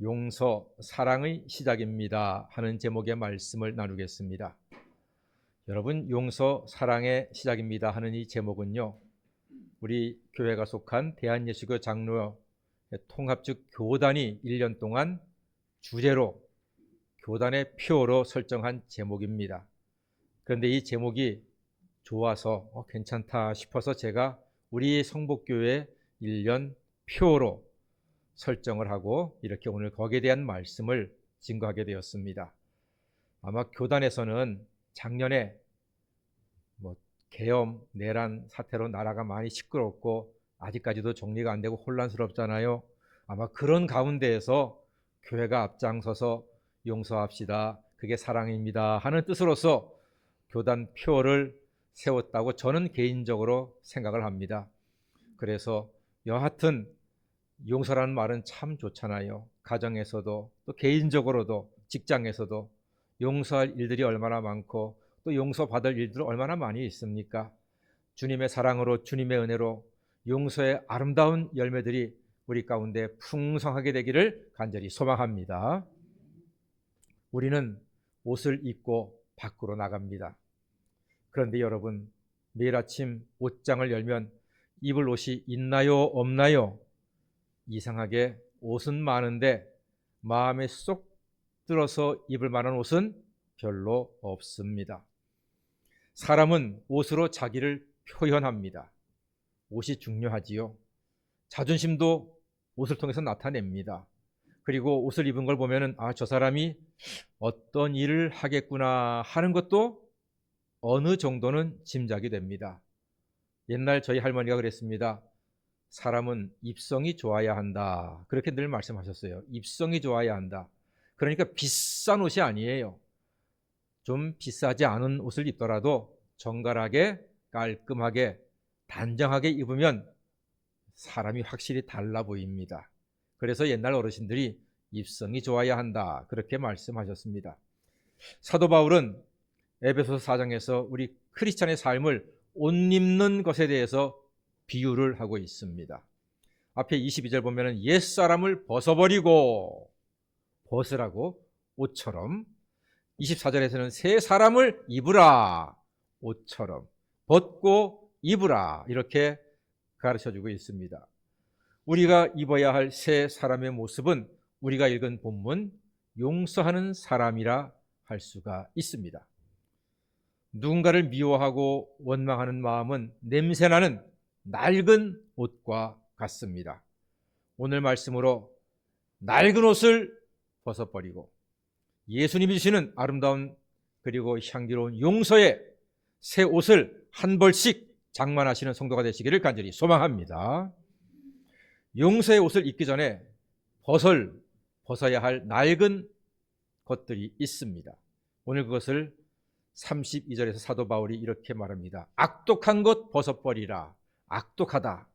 용서, 사랑의 시작입니다 하는 제목의 말씀을 나누겠습니다. 여러분, 용서, 사랑의 시작입니다 하는 이 제목은요, 우리 교회가 속한 대한예수교 장로 통합적 교단이 1년 동안 주제로 교단의 표어로 설정한 제목입니다. 그런데 이 제목이 좋아서 괜찮다 싶어서 제가 우리 성복교회 1년 표어로 설정을 하고 이렇게 오늘 거기에 대한 말씀을 증거하게 되었습니다. 아마 교단에서는 작년에 계엄, 내란 사태로 나라가 많이 시끄럽고 아직까지도 정리가 안 되고 혼란스럽잖아요. 아마 그런 가운데에서 교회가 앞장서서 용서합시다, 그게 사랑입니다 하는 뜻으로서 교단 표어를 세웠다고 저는 개인적으로 생각을 합니다. 그래서 여하튼 용서라는 말은 참 좋잖아요. 가정에서도 또 개인적으로도 직장에서도 용서할 일들이 얼마나 많고 또 용서받을 일들이 얼마나 많이 있습니까? 주님의 사랑으로, 주님의 은혜로 용서의 아름다운 열매들이 우리 가운데 풍성하게 되기를 간절히 소망합니다. 우리는 옷을 입고 밖으로 나갑니다. 그런데 여러분, 매일 아침 옷장을 열면 입을 옷이 있나요, 없나요? 이상하게 옷은 많은데 마음에 쏙 들어서 입을 만한 옷은 별로 없습니다. 사람은 옷으로 자기를 표현합니다. 옷이 중요하지요. 자존심도 옷을 통해서 나타냅니다. 그리고 옷을 입은 걸 보면은 저 사람이 어떤 일을 하겠구나 하는 것도 어느 정도는 짐작이 됩니다. 옛날 저희 할머니가 그랬습니다. 사람은 입성이 좋아야 한다, 그렇게 늘 말씀하셨어요. 입성이 좋아야 한다. 그러니까 비싼 옷이 아니에요. 좀 비싸지 않은 옷을 입더라도 정갈하게, 깔끔하게, 단정하게 입으면 사람이 확실히 달라 보입니다. 그래서 옛날 어르신들이 입성이 좋아야 한다, 그렇게 말씀하셨습니다. 사도 바울은 에베소서 4장에서 우리 크리스찬의 삶을 옷 입는 것에 대해서 비유를 하고 있습니다. 앞에 22절 보면 옛사람을 벗어버리고, 벗으라고, 옷처럼. 24절에서는 새 사람을 입으라, 옷처럼. 벗고 입으라, 이렇게 가르쳐주고 있습니다. 우리가 입어야 할 새 사람의 모습은 우리가 읽은 본문 용서하는 사람이라 할 수가 있습니다. 누군가를 미워하고 원망하는 마음은 냄새나는 낡은 옷과 같습니다. 오늘 말씀으로 낡은 옷을 벗어버리고 예수님이 주시는 아름다운 그리고 향기로운 용서의 새 옷을 한 벌씩 장만하시는 성도가 되시기를 간절히 소망합니다. 용서의 옷을 입기 전에 벗어야 할 낡은 것들이 있습니다. 오늘 그것을 32절에서 사도 바울이 이렇게 말합니다. 악독한 것 벗어버리라. 악독하다,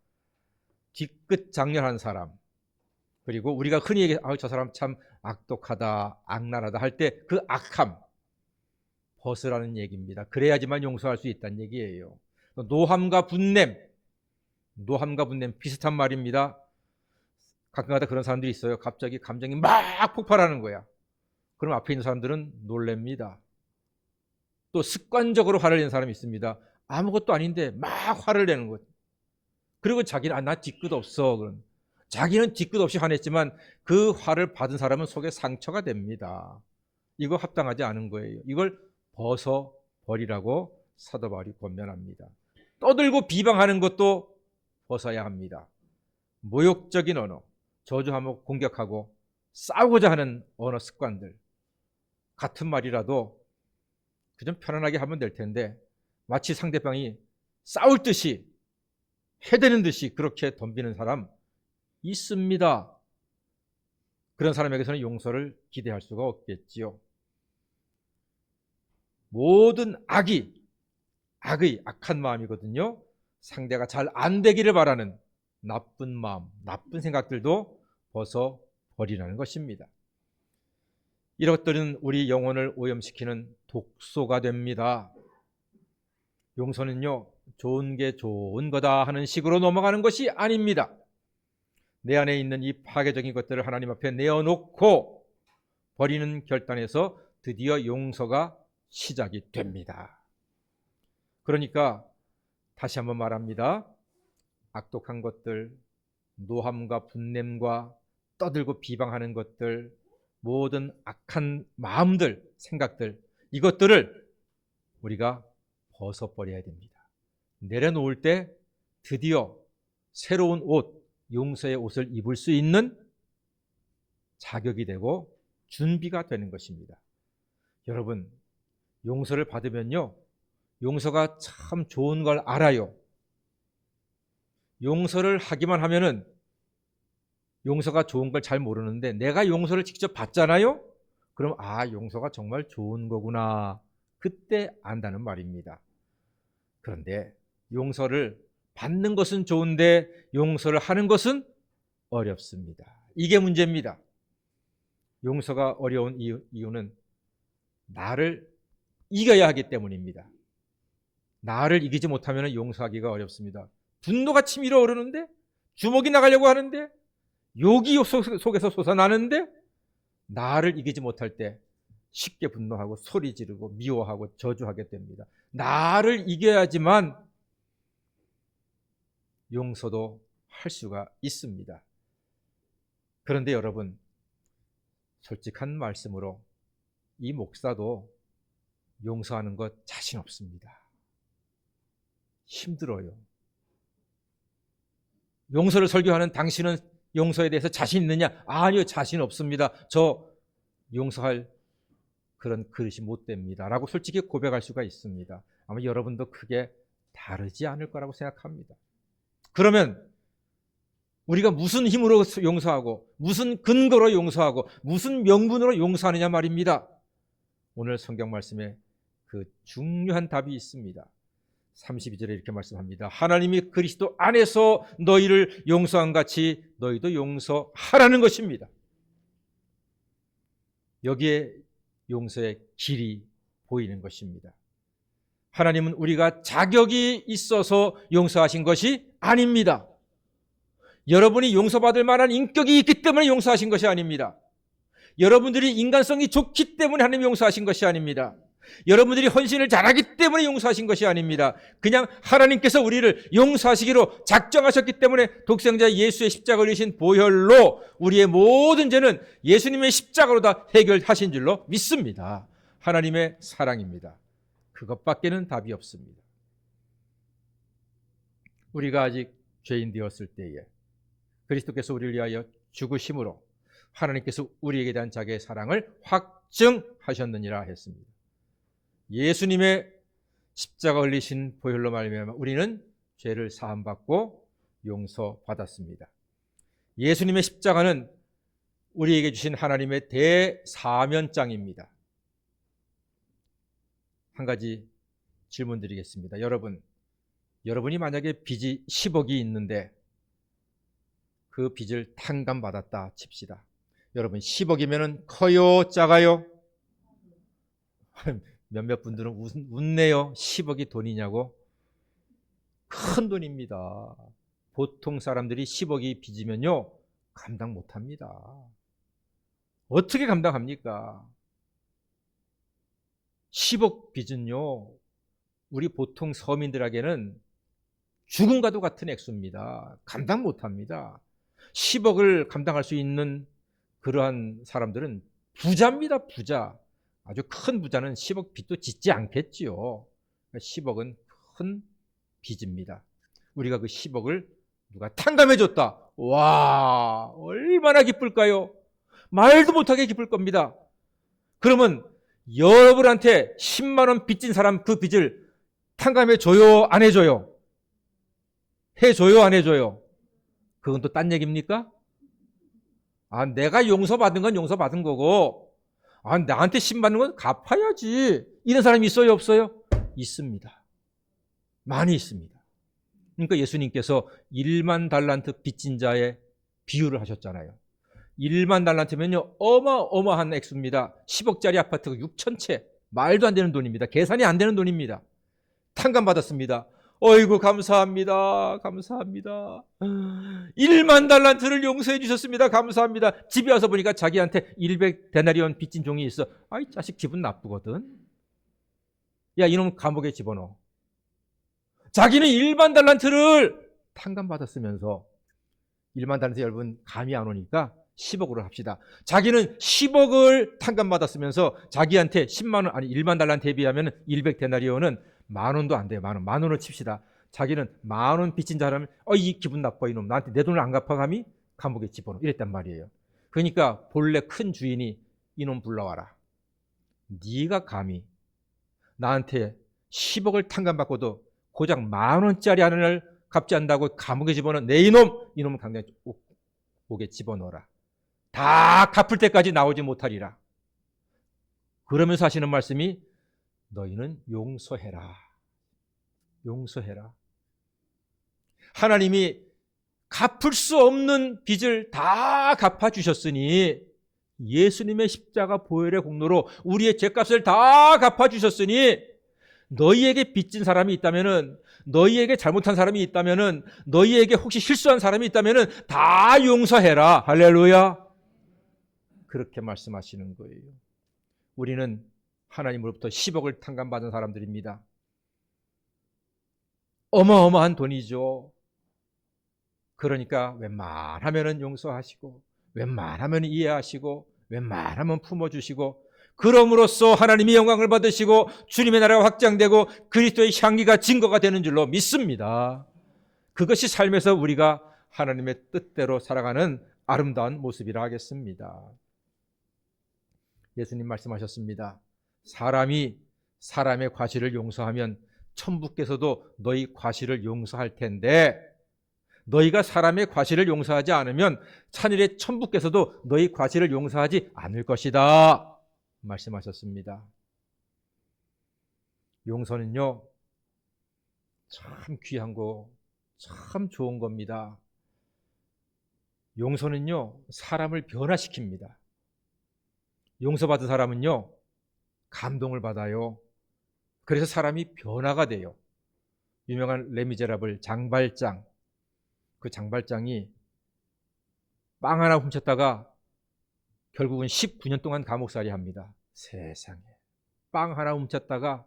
뒤끝 장렬한 사람, 그리고 우리가 흔히 얘기해 저 사람 참 악독하다, 악랄하다 할 때 그 악함 벗으라는 얘기입니다. 그래야지만 용서할 수 있다는 얘기예요. 노함과 분냄 비슷한 말입니다. 가끔가다 그런 사람들이 있어요. 갑자기 감정이 막 폭발하는 거야. 그럼 앞에 있는 사람들은 놀랍니다. 또 습관적으로 화를 내는 사람이 있습니다. 아무것도 아닌데 막 화를 내는 거죠. 그리고 자기는 나 뒤끝 없어. 그럼 자기는 뒤끝 없이 화냈지만 그 화를 받은 사람은 속에 상처가 됩니다. 이거 합당하지 않은 거예요. 이걸 벗어버리라고 사도 바울이 권면합니다. 떠들고 비방하는 것도 벗어야 합니다. 모욕적인 언어, 저주하고 공격하고 싸우고자 하는 언어 습관들, 같은 말이라도 그좀 편안하게 하면 될 텐데 마치 상대방이 싸울 듯이 해대는 듯이 그렇게 덤비는 사람 있습니다. 그런 사람에게서는 용서를 기대할 수가 없겠지요. 모든 악의 악한 마음이거든요. 상대가 잘 안 되기를 바라는 나쁜 마음, 나쁜 생각들도 벗어버리라는 것입니다. 이것들은 우리 영혼을 오염시키는 독소가 됩니다. 용서는요, 좋은 게 좋은 거다 하는 식으로 넘어가는 것이 아닙니다. 내 안에 있는 이 파괴적인 것들을 하나님 앞에 내어놓고 버리는 결단에서 드디어 용서가 시작이 됩니다. 그러니까 다시 한번 말합니다. 악독한 것들, 노함과 분냄과 떠들고 비방하는 것들, 모든 악한 마음들, 생각들, 이것들을 우리가 벗어버려야 됩니다. 내려놓을 때 드디어 새로운 옷, 용서의 옷을 입을 수 있는 자격이 되고 준비가 되는 것입니다. 여러분, 용서를 받으면요, 용서가 참 좋은 걸 알아요. 용서를 하기만 하면은 용서가 좋은 걸 잘 모르는데 내가 용서를 직접 받잖아요? 그럼 용서가 정말 좋은 거구나. 그때 안다는 말입니다. 그런데 용서를 받는 것은 좋은데 용서를 하는 것은 어렵습니다. 이게 문제입니다. 용서가 어려운 이유는 나를 이겨야 하기 때문입니다. 나를 이기지 못하면 용서하기가 어렵습니다. 분노가 치밀어 오르는데, 주먹이 나가려고 하는데, 욕이 속에서 솟아나는데, 나를 이기지 못할 때 쉽게 분노하고 소리 지르고 미워하고 저주하게 됩니다. 나를 이겨야지만 용서도 할 수가 있습니다. 그런데 여러분, 솔직한 말씀으로 이 목사도 용서하는 것 자신 없습니다. 힘들어요. 용서를 설교하는 당신은 용서에 대해서 자신 있느냐? 아니요, 자신 없습니다. 저 용서할 그런 그릇이 못 됩니다. 라고 솔직히 고백할 수가 있습니다. 아마 여러분도 크게 다르지 않을 거라고 생각합니다. 그러면 우리가 무슨 힘으로 용서하고 무슨 근거로 용서하고 무슨 명분으로 용서하느냐 말입니다. 오늘 성경 말씀에 그 중요한 답이 있습니다. 32절에 이렇게 말씀합니다. 하나님이 그리스도 안에서 너희를 용서한 같이 너희도 용서하라는 것입니다. 여기에 용서의 길이 보이는 것입니다. 하나님은 우리가 자격이 있어서 용서하신 것이 아닙니다. 여러분이 용서받을 만한 인격이 있기 때문에 용서하신 것이 아닙니다. 여러분들이 인간성이 좋기 때문에 하나님 용서하신 것이 아닙니다. 여러분들이 헌신을 잘하기 때문에 용서하신 것이 아닙니다. 그냥 하나님께서 우리를 용서하시기로 작정하셨기 때문에 독생자 예수의 십자가를 지신 보혈로 우리의 모든 죄는 예수님의 십자가로 다 해결하신 줄로 믿습니다. 하나님의 사랑입니다. 그것밖에는 답이 없습니다. 우리가 아직 죄인 되었을 때에 그리스도께서 우리를 위하여 죽으심으로 하나님께서 우리에게 대한 자기의 사랑을 확증하셨느니라 했습니다. 예수님의 십자가 흘리신 보혈로 말미암아 우리는 죄를 사함받고 용서받았습니다. 예수님의 십자가는 우리에게 주신 하나님의 대사면장입니다. 한 가지 질문 드리겠습니다. 여러분이 만약에 빚이 10억이 있는데 그 빚을 탕감받았다 칩시다. 여러분 10억이면 커요? 작아요? 몇몇 분들은 웃네요. 10억이 돈이냐고? 큰 돈입니다. 보통 사람들이 10억이 빚이면요 감당 못합니다. 어떻게 감당합니까? 10억 빚은요 우리 보통 서민들에게는 죽음과도 같은 액수입니다. 감당 못합니다. 10억을 감당할 수 있는 그러한 사람들은 부자입니다. 부자. 아주 큰 부자는 10억 빚도 짓지 않겠지요. 10억은 큰 빚입니다. 우리가 그 10억을 누가 탕감해줬다. 와, 얼마나 기쁠까요? 말도 못하게 기쁠 겁니다. 그러면 여러분한테 10만 원 빚진 사람 그 빚을 탕감해줘요? 안 해줘요? 해줘요? 안 해줘요? 그건 또 딴 얘기입니까? 내가 용서받은 건 용서받은 거고 나한테 심받는 건 갚아야지. 이런 사람이 있어요? 없어요? 있습니다. 많이 있습니다. 그러니까 예수님께서 1만 달란트 빚진 자의 비유를 하셨잖아요. 1만 달란트면요 어마어마한 액수입니다. 10억짜리 아파트가 6천 채. 말도 안 되는 돈입니다. 계산이 안 되는 돈입니다. 탕감받았습니다. 어이구 감사합니다. 감사합니다. 1만 달란트를 용서해 주셨습니다. 감사합니다. 집에 와서 보니까 자기한테 100데나리온 빚진 종이 있어. 아이 자식 기분 나쁘거든. 야 이놈 감옥에 집어넣어. 자기는 1만 달란트를 탕감받았으면서 1만 달란트 여러분 감이 안 오니까 10억으로 합시다. 자기는 10억을 탕감받았으면서 자기한테 10만 원 아니 1만 달란트에 비하면 100데나리온은 만 원도 안 돼요. 만 원을 칩시다. 자기는 만 원 빚진 사람을 이 기분 나빠 이놈 나한테 내 돈을 안 갚아 감히 감옥에 집어넣어 이랬단 말이에요. 그러니까 본래 큰 주인이 이놈 불러와라. 네가 감히 나한테 10억을 탕감받고도 고작 만 원짜리 하나를 갚지 않는다고 감옥에 집어넣어 내 이놈을 당장 옥에 집어넣어라. 다 갚을 때까지 나오지 못하리라. 그러면서 하시는 말씀이 너희는 용서해라. 용서해라. 하나님이 갚을 수 없는 빚을 다 갚아주셨으니 예수님의 십자가 보혈의 공로로 우리의 죄값을 다 갚아주셨으니 너희에게 빚진 사람이 있다면은 너희에게 잘못한 사람이 있다면은 너희에게 혹시 실수한 사람이 있다면은 다 용서해라. 할렐루야. 그렇게 말씀하시는 거예요. 우리는 하나님으로부터 10억을 탕감받은 사람들입니다. 어마어마한 돈이죠. 그러니까 웬만하면 용서하시고 웬만하면 이해하시고 웬만하면 품어주시고 그럼으로써 하나님의 영광을 받으시고 주님의 나라가 확장되고 그리스도의 향기가 증거가 되는 줄로 믿습니다. 그것이 삶에서 우리가 하나님의 뜻대로 살아가는 아름다운 모습이라 하겠습니다. 예수님 말씀하셨습니다. 사람이 사람의 과실을 용서하면 천부께서도 너희 과실을 용서할 텐데 너희가 사람의 과실을 용서하지 않으면 하늘의 천부께서도 너희 과실을 용서하지 않을 것이다 말씀하셨습니다. 용서는요 참 귀한 거 참 좋은 겁니다. 용서는요 사람을 변화시킵니다. 용서받은 사람은요 감동을 받아요. 그래서 사람이 변화가 돼요. 유명한 레미제라블 장발장, 그 장발장이 빵 하나 훔쳤다가 결국은 19년 동안 감옥살이 합니다. 세상에 빵 하나 훔쳤다가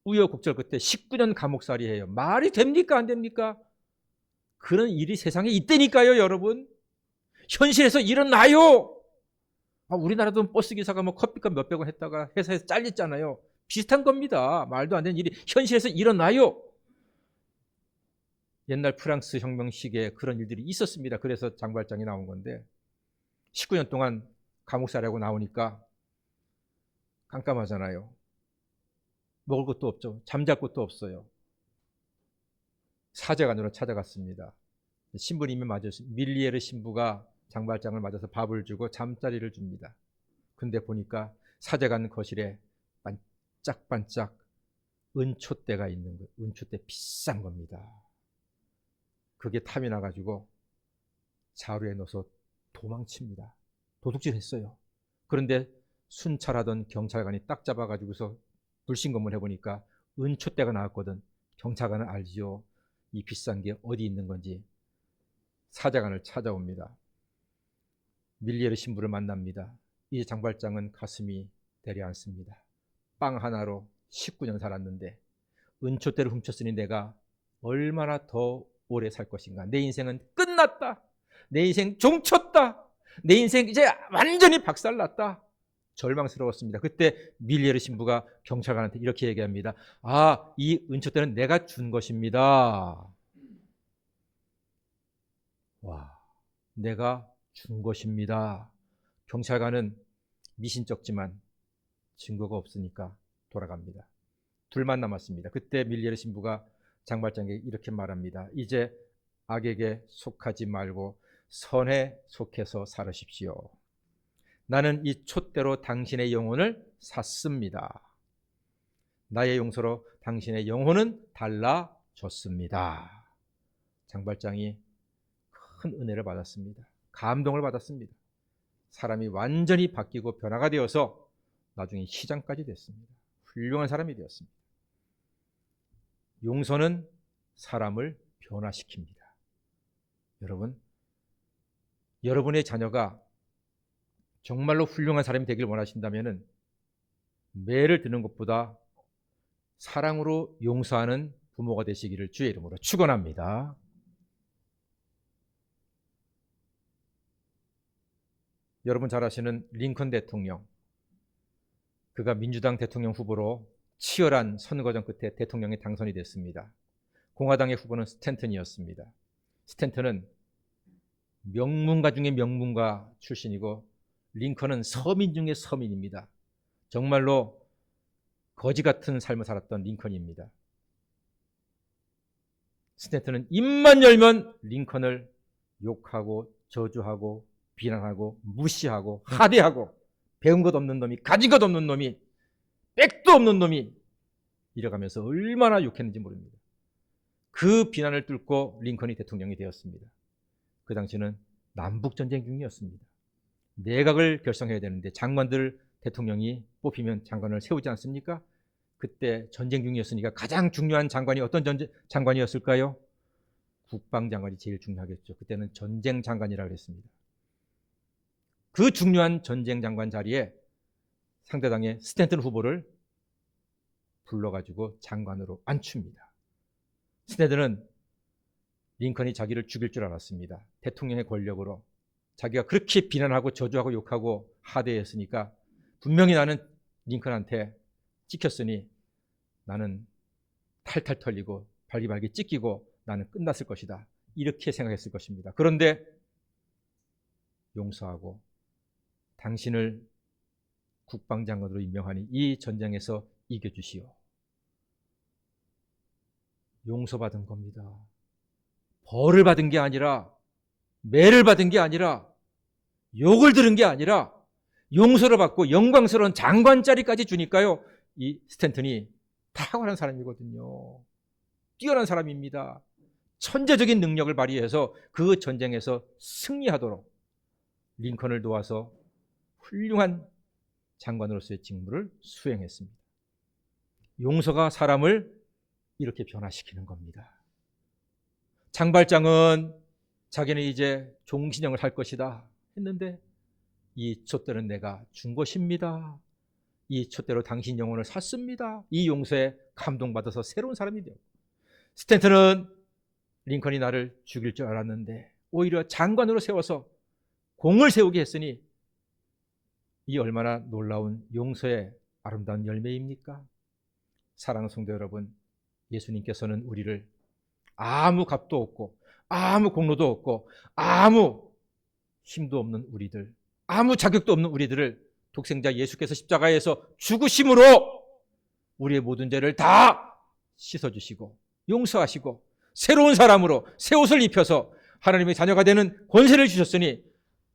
우여곡절 끝에 19년 감옥살이 해요. 말이 됩니까 안 됩니까? 그런 일이 세상에 있다니까요 여러분. 현실에서 일어나요. 우리나라도 버스기사가 뭐 커피값 몇백 원 했다가 회사에서 잘렸잖아요. 비슷한 겁니다. 말도 안 되는 일이 현실에서 일어나요. 옛날 프랑스 혁명 시기에 그런 일들이 있었습니다. 그래서 장발장이 나온 건데 19년 동안 감옥살이하고 나오니까 깜깜하잖아요. 먹을 것도 없죠. 잠잘 것도 없어요. 사제관으로 찾아갔습니다. 신부님이 맞아서 밀리에르 신부가 장발장을 맞아서 밥을 주고 잠자리를 줍니다. 근데 보니까 사제관 거실에 반짝반짝 은초대가 있는 거예요. 은초대 비싼 겁니다. 그게 탐이 나가지고 자루에 넣어서 도망칩니다. 도둑질 했어요. 그런데 순찰하던 경찰관이 딱 잡아가지고서 불신검을 해보니까 은초대가 나왔거든. 경찰관은 알지요. 이 비싼 게 어디 있는 건지. 사제관을 찾아옵니다. 밀리에르 신부를 만납니다. 이 장발장은 가슴이 내려앉습니다. 빵 하나로 19년 살았는데 은초대를 훔쳤으니 내가 얼마나 더 오래 살 것인가. 내 인생은 끝났다. 내 인생 종쳤다. 내 인생 이제 완전히 박살났다. 절망스러웠습니다. 그때 밀리에르 신부가 경찰관한테 이렇게 얘기합니다. 이 은초대는 내가 준 것입니다. 와, 내가 준 것입니다. 경찰관은 미신쩍지만 증거가 없으니까 돌아갑니다. 둘만 남았습니다. 그때 밀리에르 신부가 장발장에게 이렇게 말합니다. 이제 악에게 속하지 말고 선에 속해서 살으십시오. 나는 이 촛대로 당신의 영혼을 샀습니다. 나의 용서로 당신의 영혼은 달라졌습니다. 장발장이 큰 은혜를 받았습니다. 감동을 받았습니다. 사람이 완전히 바뀌고 변화가 되어서 나중에 시장까지 됐습니다. 훌륭한 사람이 되었습니다. 용서는 사람을 변화시킵니다. 여러분, 여러분의 자녀가 정말로 훌륭한 사람이 되길 원하신다면 매를 드는 것보다 사랑으로 용서하는 부모가 되시기를 주의 이름으로 축원합니다. 여러분 잘 아시는 링컨 대통령, 그가 민주당 대통령 후보로 치열한 선거전 끝에 대통령에 당선이 됐습니다. 공화당의 후보는 스탠턴이었습니다. 스탠턴은 명문가 중에 명문가 출신이고 링컨은 서민 중에 서민입니다. 정말로 거지 같은 삶을 살았던 링컨입니다. 스탠턴은 입만 열면 링컨을 욕하고 저주하고 비난하고 무시하고 하대하고 배운 것 없는 놈이, 가진 것 없는 놈이, 백도 없는 놈이 이래가면서 얼마나 욕했는지 모릅니다. 그 비난을 뚫고 링컨이 대통령이 되었습니다. 그 당시는 남북전쟁 중이었습니다. 내각을 결성해야 되는데 장관들 대통령이 뽑히면 장관을 세우지 않습니까? 그때 전쟁 중이었으니까 가장 중요한 장관이 어떤 장관이었을까요? 국방장관이 제일 중요하겠죠. 그때는 전쟁 장관이라고 했습니다. 그 중요한 전쟁 장관 자리에 상대당의 스탠턴 후보를 불러가지고 장관으로 앉춥니다. 스탠턴은 링컨이 자기를 죽일 줄 알았습니다. 대통령의 권력으로 자기가 그렇게 비난하고 저주하고 욕하고 하대했으니까 분명히 나는 링컨한테 찍혔으니 나는 탈탈 털리고 발기발기 찢기고 나는 끝났을 것이다. 이렇게 생각했을 것입니다. 그런데 용서하고 당신을 국방장관으로 임명하니 이 전쟁에서 이겨주시오. 용서받은 겁니다. 벌을 받은 게 아니라, 매를 받은 게 아니라, 욕을 들은 게 아니라 용서를 받고 영광스러운 장관 자리까지 주니까요, 이 스탠턴이 탁월한 사람이거든요. 뛰어난 사람입니다. 천재적인 능력을 발휘해서 그 전쟁에서 승리하도록 링컨을 도와서 훌륭한 장관으로서의 직무를 수행했습니다. 용서가 사람을 이렇게 변화시키는 겁니다. 장발장은 자기는 이제 종신형을 할 것이다 했는데 이 촛대는 내가 준 것입니다. 이 촛대로 당신 영혼을 샀습니다. 이 용서에 감동받아서 새로운 사람이 되었고, 스탠턴은 링컨이 나를 죽일 줄 알았는데 오히려 장관으로 세워서 공을 세우게 했으니 이 얼마나 놀라운 용서의 아름다운 열매입니까? 사랑하는 성도 여러분, 예수님께서는 우리를 아무 값도 없고 아무 공로도 없고 아무 힘도 없는 우리들, 아무 자격도 없는 우리들을 독생자 예수께서 십자가에서 죽으심으로 우리의 모든 죄를 다 씻어주시고 용서하시고 새로운 사람으로 새 옷을 입혀서 하나님의 자녀가 되는 권세를 주셨으니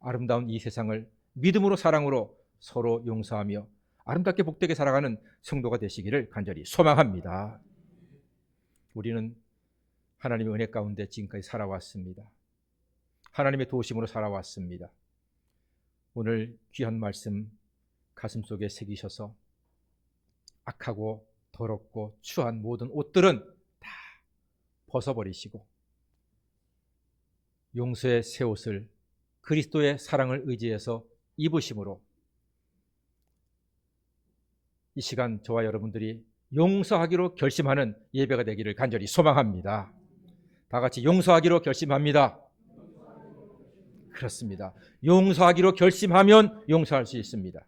아름다운 이 세상을 믿음으로 사랑으로 서로 용서하며 아름답게 복되게 살아가는 성도가 되시기를 간절히 소망합니다. 우리는 하나님의 은혜 가운데 지금까지 살아왔습니다. 하나님의 도우심으로 살아왔습니다. 오늘 귀한 말씀 가슴속에 새기셔서 악하고 더럽고 추한 모든 옷들은 다 벗어버리시고 용서의 새 옷을 그리스도의 사랑을 의지해서 입으심으로 이 시간 저와 여러분들이 용서하기로 결심하는 예배가 되기를 간절히 소망합니다. 다 같이 용서하기로 결심합니다. 그렇습니다. 용서하기로 결심하면 용서할 수 있습니다.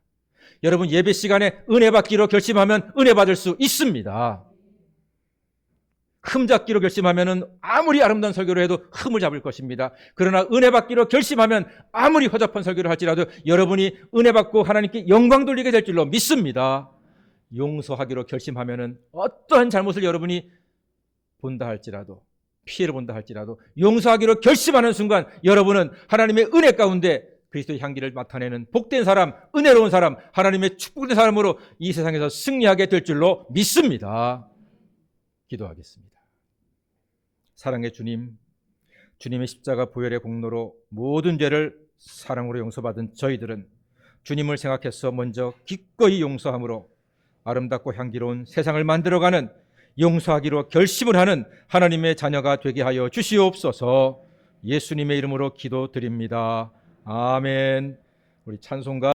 여러분 예배 시간에 은혜 받기로 결심하면 은혜 받을 수 있습니다. 흠 잡기로 결심하면 아무리 아름다운 설교를 해도 흠을 잡을 것입니다. 그러나 은혜 받기로 결심하면 아무리 허접한 설교를 할지라도 여러분이 은혜 받고 하나님께 영광 돌리게 될 줄로 믿습니다. 용서하기로 결심하면 어떠한 잘못을 여러분이 본다 할지라도 피해를 본다 할지라도 용서하기로 결심하는 순간 여러분은 하나님의 은혜 가운데 그리스도의 향기를 나타내는 복된 사람, 은혜로운 사람, 하나님의 축복된 사람으로 이 세상에서 승리하게 될 줄로 믿습니다. 기도하겠습니다. 사랑의 주님, 주님의 십자가 보혈의 공로로 모든 죄를 사랑으로 용서받은 저희들은 주님을 생각해서 먼저 기꺼이 용서함으로 아름답고 향기로운 세상을 만들어가는 용서하기로 결심을 하는 하나님의 자녀가 되게 하여 주시옵소서. 예수님의 이름으로 기도드립니다. 아멘. 우리 찬송가